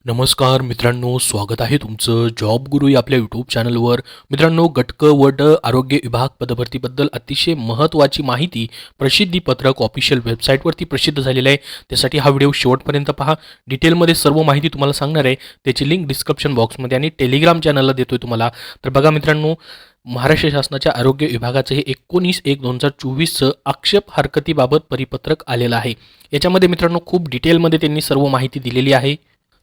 नमस्कार मित्रांनो, स्वागत आहे तुमचं जॉब गुरु या आपल्या यूट्यूब चॅनलवर. मित्रांनो, गट आरोग्य विभाग पदभरतीबद्दल अतिशय महत्त्वाची माहिती प्रसिद्धी पत्रक ऑफिशियल वेबसाईटवरती प्रसिद्ध झालेलं आहे. त्यासाठी हा व्हिडिओ शेवटपर्यंत पहा. डिटेलमध्ये सर्व माहिती तुम्हाला सांगणार आहे. त्याची लिंक डिस्क्रिप्शन बॉक्समध्ये आणि टेलिग्राम चॅनलला देतोय तुम्हाला. तर बघा मित्रांनो, महाराष्ट्र शासनाच्या आरोग्य विभागाचं हे 19/1/2024चं आक्षेप हरकतीबाबत परिपत्रक आलेलं आहे. याच्यामध्ये मित्रांनो खूप डिटेलमध्ये त्यांनी सर्व माहिती दिलेली आहे.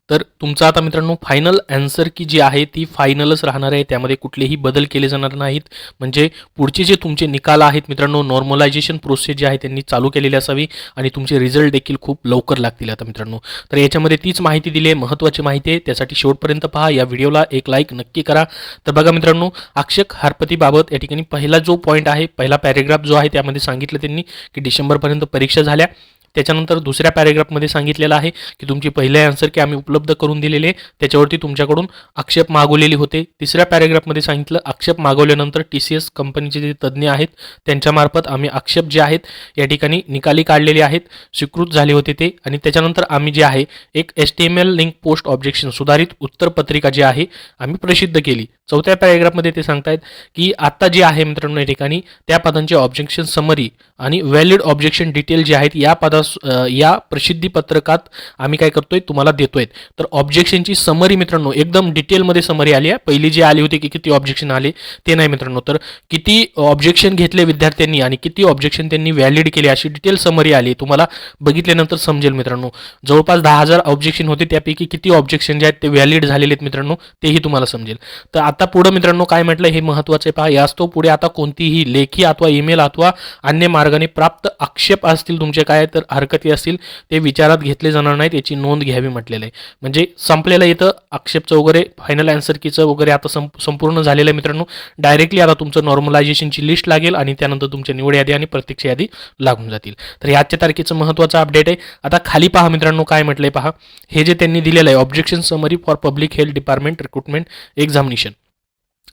तर तुमचं आता मित्रांनो फायनल ॲन्सर की जी आहे ती फायनलच राहणार आहे. त्यामध्ये कुठलेही बदल केले जाणार नाहीत. म्हणजे पुढचे जे तुमचे निकाल आहेत मित्रांनो, नॉर्मलायझेशन प्रोसेस जी आहे त्यांनी चालू केलेली असावी आणि तुमचे रिझल्ट देखील खूप लवकर लागतील आता मित्रांनो. तर याच्यामध्ये तीच माहिती दिली आहे, महत्त्वाची माहिती आहे. त्यासाठी शेवटपर्यंत पहा. या व्हिडिओला एक लाईक नक्की करा. तर बघा मित्रांनो, आक्षेप हरकतीबाबत या ठिकाणी पहिला जो पॉईंट आहे, पहिला पॅरेग्राफ जो आहे त्यामध्ये सांगितलं त्यांनी की डिसेंबरपर्यंत परीक्षा झाल्या. त्याच्यानंतर दुसऱ्या पॅरेग्राफमध्ये सांगितलेलं आहे की तुमची पहिल्या आन्सर की आम्ही उपलब्ध करून दिलेले, त्याच्यावरती तुमच्याकडून आक्षेप मागवलेली होते. तिसऱ्या पॅरेग्राफमध्ये सांगितलं आक्षेप मागवल्यानंतर TCS कंपनीचे जे तज्ज्ञ आहेत त्यांच्यामार्फत आम्ही आक्षेप जे आहेत या ठिकाणी निकाली काढलेले आहेत, स्वीकृत झाले होते ते. आणि त्याच्यानंतर आम्ही जे आहे एक HTML लिंक पोस्ट ऑब्जेक्शन सुधारित उत्तरपत्रिका जी आहे आम्ही प्रसिद्ध केली. चौथ्या पॅरेग्राफमध्ये ते सांगतायत की आता जे आहे मित्रांनो या ठिकाणी त्या पदांचे ऑब्जेक्शन समरी आणि व्हॅलिड ऑब्जेक्शन डिटेल जे आहेत या प्रसिद्धी पत्रकात आम्ही काय करतोय तुम्हाला देतोय. तर ऑब्जेक्शनची समरी मित्रांनो एकदम डिटेलमध्ये समरी आली आहे. पहिली जी आली होती की किती ऑब्जेक्शन आले ते नाही मित्रांनो, तर किती ऑब्जेक्शन घेतले विद्यार्थ्यांनी आणि किती ऑब्जेक्शन त्यांनी व्हॅलिड केले अशी डिटेल समरी आली. तुम्हाला बघितल्यानंतर समजेल मित्रांनो. जवळपास 10,000 ऑब्जेक्शन होते, त्यापैकी किती ऑब्जेक्शन जे आहेत ते व्हॅलिड झालेले आहेत मित्रांनो, तेही तुम्हाला समजेल. तर आता पुढे मित्रांनो काय म्हटलं हे महत्त्वाचं आहे पहा. यास्तव पुढे आता कोणतीही लेखी अथवा ईमेल अथवा अन्य मार्गाने प्राप्त आक्षेप असतील तुमचे काय तर हरकती असतील ते विचारात घेतले जाणार नाहीत, याची नोंद घ्यावी म्हटलेलं आहे. म्हणजे संपलेलं इथं आक्षेपचं वगैरे फायनल आन्सर कीचं वगैरे आता संपूर्ण झालेलं आहे मित्रांनो. डायरेक्टली आता तुमचं नॉर्मलायझेशनची लिस्ट लागेल आणि त्यानंतर तुमच्या निवड यादी आणि प्रत्यक्ष यादी लागून जातील. तर हे आजच्या तारखेचं महत्त्वाचं अपडेट आहे. आता खाली पहा मित्रांनो काय म्हटलंय पहा. हे जे त्यांनी दिलेलं आहे objection summary for public health department recruitment examination,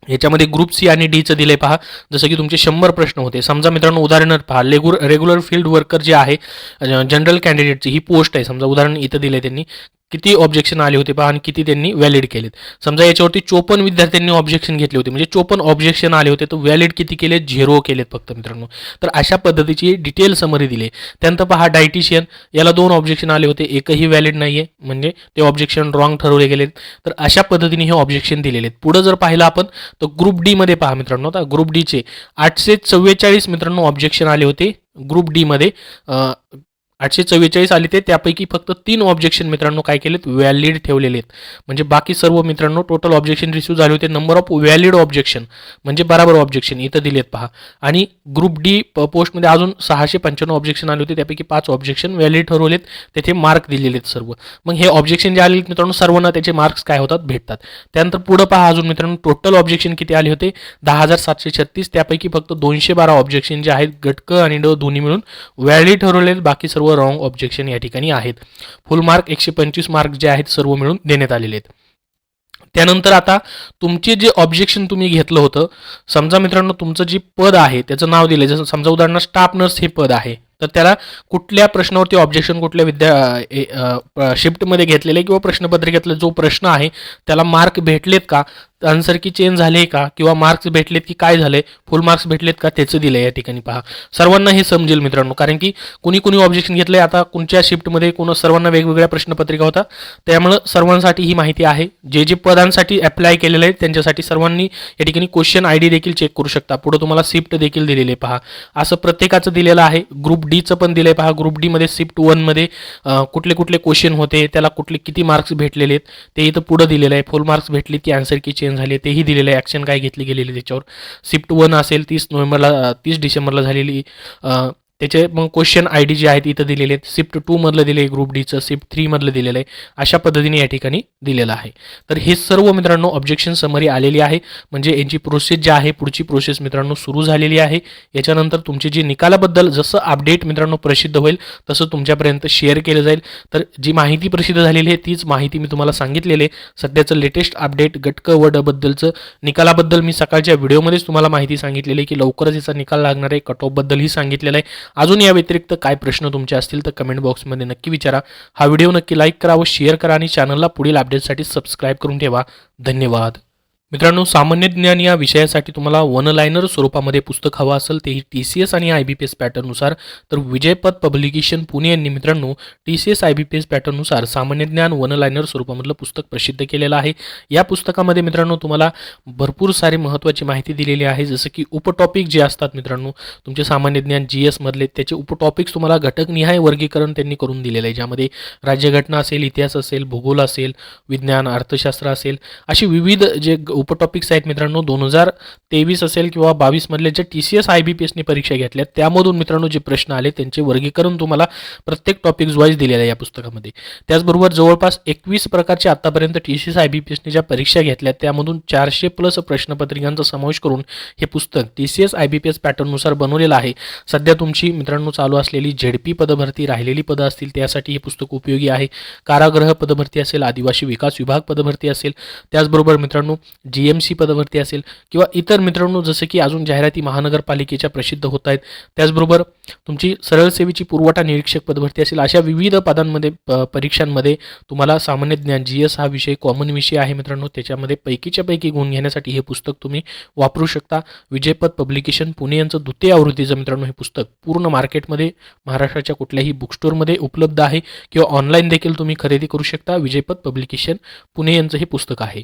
याच्यामध्ये ग्रुप C आणि Dचं दिलंय पहा. जसं की तुमचे 100 प्रश्न होते. समजा मित्रांनो उदाहरणार्थ पहा, रेग्युलर फील्ड वर्कर जे आहे जनरल कॅन्डिडेटची ही पोस्ट आहे. समजा उदाहरण इथं दिलंय त्यांनी, किती ऑब्जेक्शन आले होते पहा आणि किती त्यांनी व्हॅलिड केलेत. समजा याच्यावरती 54 विद्यार्थ्यांनी ऑब्जेक्शन घेतले होते, म्हणजे 54 ऑब्जेक्शन आले होते, तर व्हॅलिड किती केले? 0 केलेत फक्त मित्रांनो. तर अशा पद्धतीची डिटेल समरी दिली. त्यानंतर पहा डायटिशियन, याला 2 ऑब्जेक्शन आले होते, एकही व्हॅलिड नाही आहे, म्हणजे ते ऑब्जेक्शन रॉंग ठरवले गेलेत. तर अशा पद्धतीने हे ऑब्जेक्शन दिलेले आहेत. पुढं जर पाहिलं आपण तर ग्रुप D मध्ये पहा मित्रांनो. आता ग्रुप D चे 844 मित्रांनो ऑब्जेक्शन आले होते. ग्रुप D मध्ये 844 आले ते, त्यापैकी फक्त 3 ऑब्जेक्शन मित्रांनो काय केलेत? व्हॅलिड ठेवलेले आहेत. म्हणजे बाकी सर्व मित्रांनो टोटल ऑब्जेक्शन रिसिव्ह झाले होते. नंबर ऑफ व्हॅलिड ऑब्जेक्शन म्हणजे बराबर ऑब्जेक्शन इथं दिलेत पहा. आणि ग्रुप D पोस्टमध्ये अजून 695 ऑब्जेक्शन आले होते, त्यापैकी 5 ऑब्जेक्शन व्हॅलिड ठरवलेत, तेथे मार्क दिलेले आहेत सर्व. मग हे ऑब्जेक्शन जे आले मित्रांनो सर्वांना त्याचे मार्क्स काय होतात? भेटतात. त्यानंतर पुढं पहा अजून मित्रांनो टोटल ऑब्जेक्शन किती आले होते? 10,736, त्यापैकी फक्त 212 ऑब्जेक्शन जे आहेत गट क आणि ड दोन्ही मिळून व्हॅलिड ठरवलेत, बाकी सर्व रॉंग ऑब्जेक्शन या ठिकाणी आहेत. फुल मार्क 125 मार्क जे आहेत सर्व मिळून देण्यात आलेले आहेत. त्यानंतर आता तुमचे जे ऑब्जेक्शन तुम्ही घेतलं होतं, समजा मित्रांनो तुमचं जे पद आहे त्याचं नाव दिलं, जसं समजा उदाहरणार्थ स्टाफ नर्स हे पद आहे, तर त्याला कुठल्या प्रश्नावरती ऑब्जेक्शन कुठल्या शिफ्टमध्ये घेतलेले किंवा प्रश्नपत्रिकेतला जो प्रश्न आहे त्याला मार्क भेटलेत का, आन्सर की चेंज झाले का, किंवा मार्क्स भेटलेत की काय झालंय, फुल मार्क्स भेटलेत का, त्याचं दिलंय या ठिकाणी पहा. सर्वांना हे समजेल मित्रांनो, कारण की कुणी ऑब्जेक्शन घेतलंय, आता कोणत्या शिफ्टमध्ये सर्वांना वेगवेगळ्या प्रश्नपत्रिका होता, त्यामुळं सर्वांसाठी ही माहिती आहे. जे जे पदांसाठी अप्लाय केलेलं आहे त्यांच्यासाठी सर्वांनी या ठिकाणी क्वेश्चन ID देखील चेक करू शकता. पुढे तुम्हाला शिफ्ट देखील दिलेले पहा. असं प्रत्येकाचं दिलेलं आहे. ग्रुप Dचं पण दिलंय पहा. ग्रुप D मध्ये शिफ्ट 1 मध्ये कुठले क्वेश्चन होते, त्याला कुठले किती मार्क्स भेटलेले आहेत ते इथं पुढे दिलेलं आहे. फुल मार्क्स भेटले की आन्सर की चेंज झाले तेही दिलेलं आहे. ॲक्शन काय घेतली गेलेली त्याच्यावर. शिफ्ट 1 असेल 30 डिसेंबरला झालेली, त्याचे मग क्वेश्चन ID जे आहेत इथं दिलेले आहेत. शिफ्ट 2 मधलं दिले, ग्रुप Dचं शिफ्ट 3 मधलं दिलेलं आहे. अशा पद्धतीने या ठिकाणी दिलेलं आहे. तर हे सर्व मित्रांनो ऑब्जेक्शन समरी आलेली आहे. म्हणजे यांची प्रोसेस जी आहे पुढची प्रोसेस मित्रांनो सुरू झालेली आहे. याच्यानंतर तुमचे जे निकालाबद्दल जसं अपडेट मित्रांनो प्रसिद्ध होईल तसं तुमच्यापर्यंत शेअर केलं जाईल. तर जी माहिती प्रसिद्ध झालेली आहे तीच माहिती मी तुम्हाला सांगितलेली आहे. सध्याचं लेटेस्ट अपडेट गट क व ड बद्दलचं निकालाबद्दल मी सकाळच्या व्हिडिओमध्येच तुम्हाला माहिती सांगितलेली आहे की लवकरच याचा निकाल लागणार आहे. कट ऑफ बद्दलही सांगितलेलं आहे. अजून या व्यतिरिक्त काय प्रश्न तुमचे असतील तर कमेंट बॉक्समध्ये नक्की विचारा. हा व्हिडिओ नक्की लाईक करा व शेअर करा आणि चॅनलला पुढील अपडेटसाठी सबस्क्राईब करून ठेवा. धन्यवाद. मित्रांनो, सामान्य ज्ञान या विषयासाठी तुम्हाला वन लायनर स्वरूपामध्ये पुस्तक हवं असेल तेही TCS आणि IBPS पॅटर्ननुसार, तर विजयपथ पब्लिकेशन पुणे यांनी मित्रांनो TCS IBPS पॅटर्ननुसार सामान्य ज्ञान वन लायनर स्वरूपामधलं पुस्तक प्रसिद्ध केलेलं आहे. या पुस्तकामध्ये मित्रांनो तुम्हाला भरपूर सारी महत्त्वाची माहिती दिलेली आहे, जसं की उपटॉपिक जे असतात मित्रांनो तुमचे सामान्य ज्ञान GS मधले त्याचे उपटॉपिक्स तुम्हाला घटकनिहाय वर्गीकरण त्यांनी करून दिलेलं आहे, ज्यामध्ये राज्यघटना असेल, इतिहास असेल, भूगोल असेल, विज्ञान, अर्थशास्त्र असेल, अशी विविध जे उपटॉपिक्स आहेत मित्रांनो 2023 असेल किंवा 22 मधले जे TCS IBPS ने परीक्षा घेतल्या त्यामधून मित्रांनो जे प्रश्न आले त्यांचे वर्गीकरण तुम्हाला प्रत्येक टॉपिक्स वाईज दिलेलं आहे या पुस्तकामध्ये. त्याचबरोबर जवळपास 21 प्रकारचे आतापर्यंत TCS IBPS ने ज्या परीक्षा घेतल्या त्यामधून 400+ प्रश्नपत्रिकांचा समावेश करून हे पुस्तक TCS IBPS पॅटर्ननुसार बनवलेलं आहे. सध्या तुमची मित्रांनो चालू असलेली ZP पदभरती, राहिलेली पदं असतील त्यासाठी हे पुस्तक उपयोगी आहे. कारागृह पदभरती असेल, आदिवासी विकास विभाग पदभरती असेल, त्याचबरोबर मित्रांनो GMC पदभरती असेल किंवा इतर मित्रांनो जसं की अजून जाहिराती महानगरपालिकेच्या प्रसिद्ध होत आहेत, त्याचबरोबर तुमची सरळ सेवेची पुरवठा निरीक्षक पदभरती असेल, अशा विविध पदांमध्ये परीक्षांमध्ये तुम्हाला सामान्य ज्ञान GS हा विषय कॉमन विषय आहे मित्रांनो. त्याच्यामध्ये पैकीच्या पैकी गुण घेण्यासाठी हे पुस्तक तुम्ही वापरू शकता. विजयपथ पब्लिकेशन पुणे यांचं द्वितीय आवृत्तीचं मित्रांनो हे पुस्तक पूर्ण मार्केटमध्ये महाराष्ट्राच्या कुठल्याही बुक स्टोअरमध्ये उपलब्ध आहे किंवा ऑनलाईन देखील तुम्ही खरेदी करू शकता. विजयपथ पब्लिकेशन पुणे यांचं हे पुस्तक आहे.